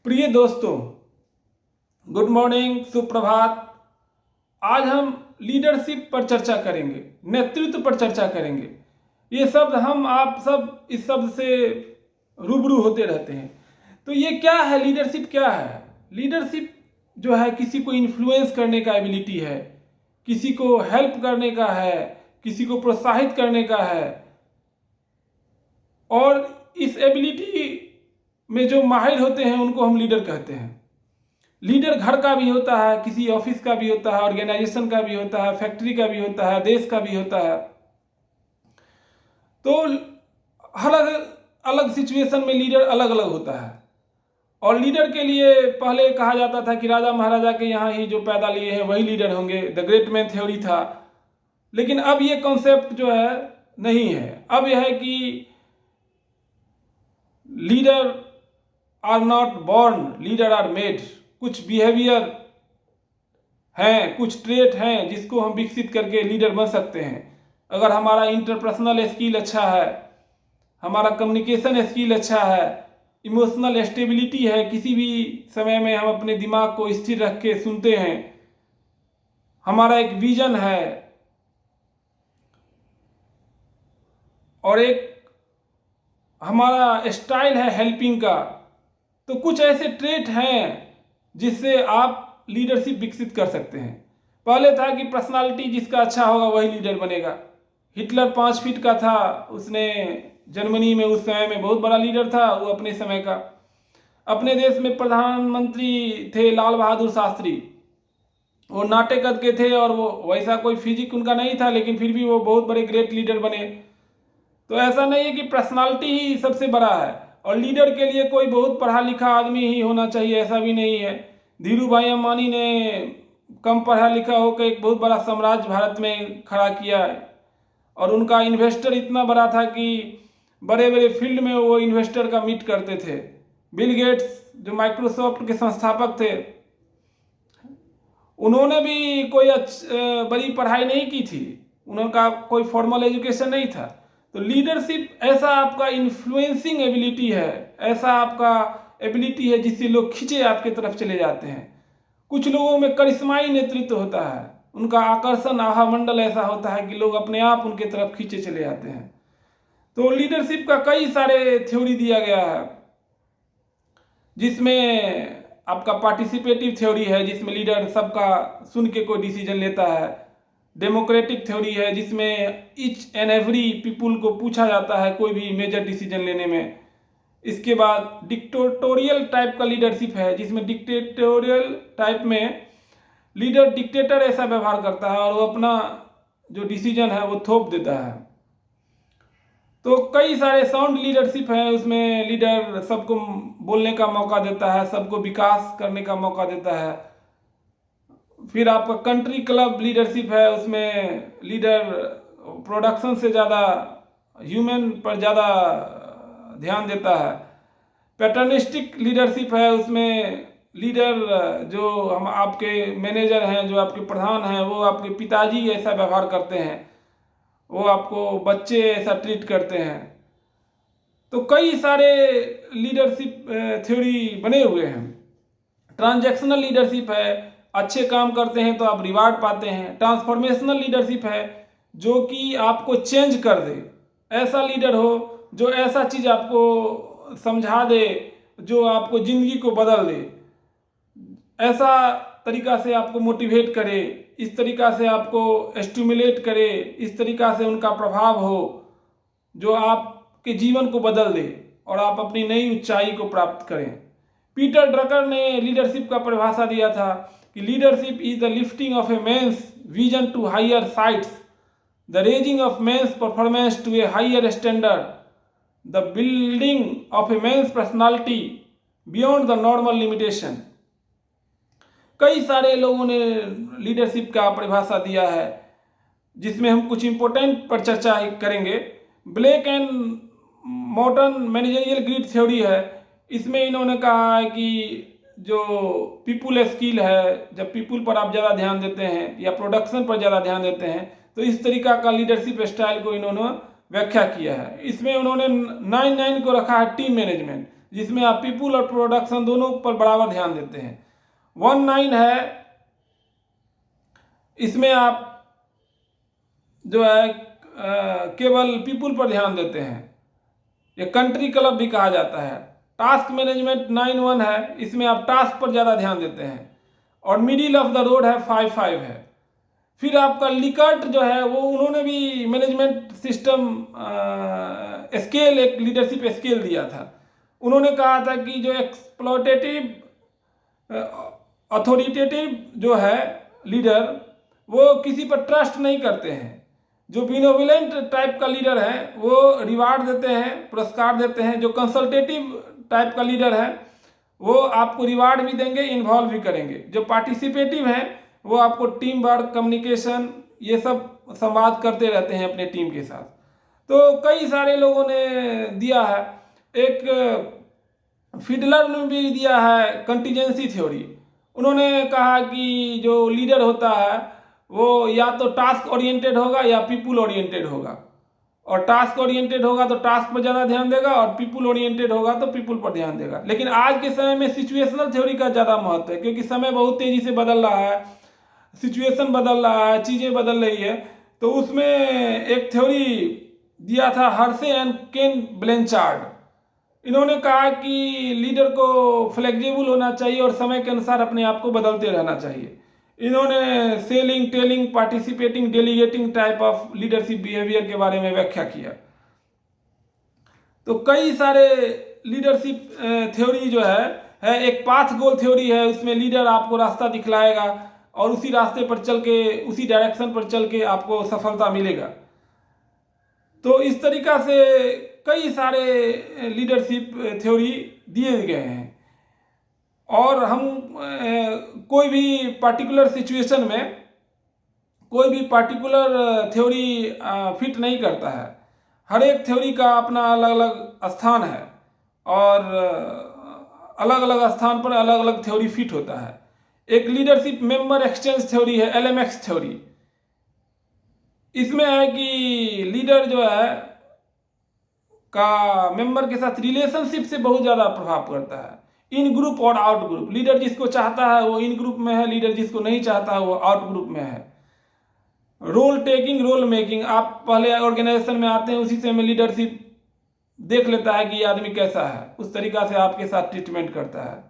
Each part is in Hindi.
प्रिय दोस्तों, गुड मॉर्निंग, सुप्रभात। आज हम लीडरशिप पर चर्चा करेंगे, नेतृत्व पर चर्चा करेंगे। ये शब्द हम आप सब इस शब्द से रूबरू होते रहते हैं। तो ये क्या है? लीडरशिप क्या है? लीडरशिप जो है किसी को इन्फ्लुएंस करने का एबिलिटी है, किसी को हेल्प करने का है, किसी को प्रोत्साहित करने का है। और इस एबिलिटी में जो माहिर होते हैं उनको हम लीडर कहते हैं। लीडर घर का भी होता है, किसी ऑफिस का भी होता है, ऑर्गेनाइजेशन का भी होता है, फैक्ट्री का भी होता है, देश का भी होता है। तो अलग अलग सिचुएशन में लीडर अलग अलग होता है। और लीडर के लिए पहले कहा जाता था कि राजा महाराजा के यहाँ ही जो पैदा लिए हैं वही लीडर होंगे, द ग्रेट मैन थ्योरी था। लेकिन अब ये कॉन्सेप्ट जो है नहीं है। अब यह है कि leader are not born, leader are made. कुछ बिहेवियर हैं, कुछ ट्रेट हैं जिसको हम विकसित करके लीडर बन सकते हैं। अगर हमारा इंटरपर्सनल स्किल अच्छा है, हमारा कम्युनिकेशन स्किल अच्छा है, इमोशनल स्टेबिलिटी है, किसी भी समय में हम अपने दिमाग को स्थिर रख के सुनते हैं, हमारा एक विजन है और एक हमारा स्टाइल है हेल्पिंग का, तो कुछ ऐसे ट्रेट हैं जिससे आप लीडरशिप विकसित कर सकते हैं। पहले था कि पर्सनालिटी जिसका अच्छा होगा वही लीडर बनेगा। हिटलर 5 फीट का था, उसने जर्मनी में उस समय में बहुत बड़ा लीडर था वो अपने समय का। अपने देश में प्रधानमंत्री थे लाल बहादुर शास्त्री, वो नाटे कद के थे और वो वैसा कोई फिजिक उनका नहीं था, लेकिन फिर भी वो बहुत बड़े ग्रेट लीडर बने। तो ऐसा नहीं है कि पर्सनालिटी ही सबसे बड़ा है और लीडर के लिए कोई बहुत पढ़ा लिखा आदमी ही होना चाहिए, ऐसा भी नहीं है। धीरू भाई अंबानी ने कम पढ़ा लिखा होकर एक बहुत बड़ा साम्राज्य भारत में खड़ा किया है और उनका इन्वेस्टर इतना बड़ा था कि बड़े बड़े फील्ड में वो इन्वेस्टर का मीट करते थे। बिल गेट्स जो माइक्रोसॉफ्ट के संस्थापक थे, उन्होंने भी कोई बड़ी पढ़ाई नहीं की थी, उनका कोई फॉर्मल एजुकेशन नहीं था। तो लीडरशिप ऐसा आपका इन्फ्लुएंसिंग एबिलिटी है, ऐसा आपका एबिलिटी है जिससे लोग खींचे आपके तरफ चले जाते हैं। कुछ लोगों में करिश्माई नेतृत्व होता है, उनका आकर्षण आहा मंडल ऐसा होता है कि लोग अपने आप उनके तरफ खींचे चले जाते हैं। तो लीडरशिप का कई सारे थ्योरी दिया गया है, जिसमें आपका पार्टिसिपेटिव थ्योरी है जिसमें लीडर सबका सुन के कोई डिसीजन लेता है। डेमोक्रेटिक थ्योरी है जिसमें ईच एंड एवरी पीपुल को पूछा जाता है कोई भी मेजर डिसीजन लेने में। इसके बाद डिक्टेटोरियल टाइप का लीडरशिप है जिसमें डिक्टेटोरियल टाइप में लीडर डिक्टेटर ऐसा व्यवहार करता है और वो अपना जो डिसीजन है वो थोप देता है। तो कई सारे साउंड लीडरशिप है, उसमें लीडर सबको बोलने का मौका देता है, सबको विकास करने का मौका देता है। फिर आपका कंट्री क्लब लीडरशिप है, उसमें लीडर प्रोडक्शन से ज़्यादा ह्यूमन पर ज़्यादा ध्यान देता है। पैटर्निस्टिक लीडरशिप है, उसमें लीडर जो हम आपके मैनेजर हैं, जो आपके प्रधान हैं, वो आपके पिताजी ऐसा व्यवहार करते हैं, वो आपको बच्चे ऐसा ट्रीट करते हैं। तो कई सारे लीडरशिप थ्योरी बने हुए हैं। ट्रांजैक्शनल लीडरशिप है, अच्छे काम करते हैं तो आप रिवार्ड पाते हैं। ट्रांसफॉर्मेशनल लीडरशिप है जो कि आपको चेंज कर दे, ऐसा लीडर हो जो ऐसा चीज़ आपको समझा दे जो आपको ज़िंदगी को बदल दे, ऐसा तरीका से आपको मोटिवेट करे, इस तरीका से आपको स्टिमुलेट करे, इस तरीका से उनका प्रभाव हो जो आपके जीवन को बदल दे और आप अपनी नई ऊंचाई को प्राप्त करें। पीटर ड्रकर ने लीडरशिप का परिभाषा दिया था कि leadership is the lifting of a man's vision to higher sights, the raising of man's performance to a higher standard, the building of a man's personality beyond the normal limitation. कई सारे लोगों ने लीडरशिप का परिभाषा दिया है जिसमें हम कुछ इंपॉर्टेंट पर चर्चा करेंगे। Black and modern managerial grid theory है, इसमें इन्होंने कहा है कि जो पीपुल स्किल है, जब पीपुल पर आप ज़्यादा ध्यान देते हैं या प्रोडक्शन पर ज़्यादा ध्यान देते हैं तो इस तरीका का लीडरशिप स्टाइल को इन्होंने व्याख्या किया है। इसमें उन्होंने 9 को रखा है टीम मैनेजमेंट। जिसमें आप पीपुल और प्रोडक्शन दोनों पर बराबर ध्यान देते हैं। 19 है, इसमें आप जो है केवल पीपुल पर ध्यान देते हैं। ये कंट्री क्लब भी कहा जाता है। टास्क मैनेजमेंट 9.1 है, इसमें आप टास्क पर ज़्यादा ध्यान देते हैं। और मिडिल ऑफ द रोड है 5.5 है। फिर आपका लिकर्ट जो है वो उन्होंने भी मैनेजमेंट सिस्टम स्केल, एक लीडरशिप स्केल दिया था। उन्होंने कहा था कि जो एक्सप्लॉयटेटिव अथॉरिटेटिव जो है लीडर, वो किसी पर ट्रस्ट नहीं करते हैं। जो बिनोविलेंट टाइप का लीडर है वो रिवार्ड देते हैं, पुरस्कार देते हैं। जो कंसल्टेटिव टाइप का लीडर है वो आपको रिवार्ड भी देंगे, इन्वॉल्व भी करेंगे। जो पार्टिसिपेटिव है वो आपको टीम वर्क, कम्युनिकेशन, ये सब संवाद करते रहते हैं अपने टीम के साथ। तो कई सारे लोगों ने दिया है। एक फिडलर ने भी दिया है कंटीजेंसी थ्योरी। उन्होंने कहा कि जो लीडर होता है वो या तो टास्क ओरिएंटेड होगा या पीपुल ओरिएंटेड होगा। और टास्क ओरिएंटेड होगा तो टास्क पर ज़्यादा ध्यान देगा, और पीपुल ओरिएंटेड होगा तो पीपुल पर ध्यान देगा। लेकिन आज के समय में सिचुएशनल थ्योरी का ज़्यादा महत्व है, क्योंकि समय बहुत तेज़ी से बदल रहा है, सिचुएशन बदल रहा है, चीज़ें बदल रही है। तो उसमें एक थ्योरी दिया था हर्शे एंड केन ब्लेंचार्ड। इन्होंने कहा कि लीडर को फ्लेक्सिबल होना चाहिए और समय के अनुसार अपने आप को बदलते रहना चाहिए। इन्होंने selling, telling, participating, delegating type of leadership behaviour के बारे में व्याख्या किया। तो कई सारे लीडरशिप थ्योरी जो है एक पाथ गोल थ्योरी है। उसमें लीडर आपको रास्ता दिखलाएगा और उसी रास्ते पर चल के, उसी डायरेक्शन पर चल के आपको सफलता मिलेगा। तो इस तरीका से कई सारे लीडरशिप थ्योरी दिए गए हैं। और हम कोई भी पर्टिकुलर सिचुएशन में कोई भी पर्टिकुलर थ्योरी फिट नहीं करता है। हर एक थ्योरी का अपना अलग अलग स्थान है और अलग अलग स्थान पर अलग अलग थ्योरी फिट होता है। एक लीडरशिप मेंबर एक्सचेंज थ्योरी है, LMX थ्योरी। इसमें है कि लीडर जो है का मेंबर के साथ रिलेशनशिप से बहुत ज़्यादा प्रभाव करता है। इन ग्रुप और आउट ग्रुप, लीडर जिसको चाहता है वो इन ग्रुप में है, लीडर जिसको नहीं चाहता है वो आउट ग्रुप में है। रोल टेकिंग, रोल मेकिंग, आप पहले ऑर्गेनाइजेशन में आते हैं, उसी से में लीडरशिप देख लेता है कि ये आदमी कैसा है, उस तरीका से आपके साथ ट्रीटमेंट करता है।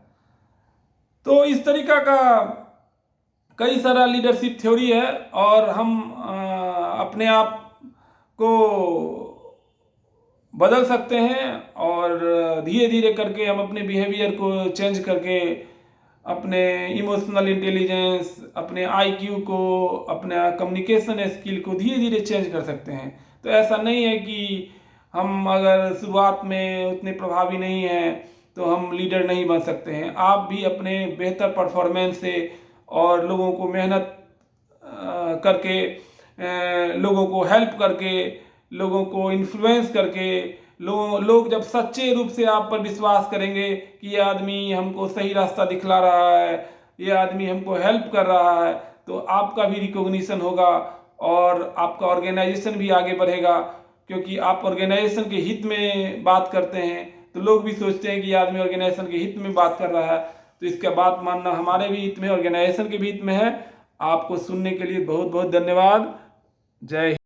तो इस तरीका का कई सारा लीडरशिप थ्योरी है और हम अपने आप को बदल सकते हैं और धीरे धीरे करके हम अपने बिहेवियर को चेंज करके अपने इमोशनल इंटेलिजेंस, अपने IQ को, अपने कम्युनिकेशन स्किल को धीरे धीरे चेंज कर सकते हैं। तो ऐसा नहीं है कि हम अगर शुरुआत में उतने प्रभावी नहीं हैं तो हम लीडर नहीं बन सकते हैं। आप भी अपने बेहतर परफॉर्मेंस से और लोगों को मेहनत करके, लोगों को हेल्प करके, लोगों को इन्फ्लुएंस करके, लोग जब सच्चे रूप से आप पर विश्वास करेंगे कि ये आदमी हमको सही रास्ता दिखला रहा है, ये आदमी हमको हेल्प कर रहा है, तो आपका भी रिकॉग्निशन होगा और आपका ऑर्गेनाइजेशन भी आगे बढ़ेगा। क्योंकि आप ऑर्गेनाइजेशन के हित में बात करते हैं तो लोग भी सोचते हैं कि ये आदमी ऑर्गेनाइजेशन के हित में बात कर रहा है, तो इसका बात मानना हमारे भी हित में, ऑर्गेनाइजेशन के भी हित में है। आपको सुनने के लिए बहुत बहुत धन्यवाद। जय हिंद।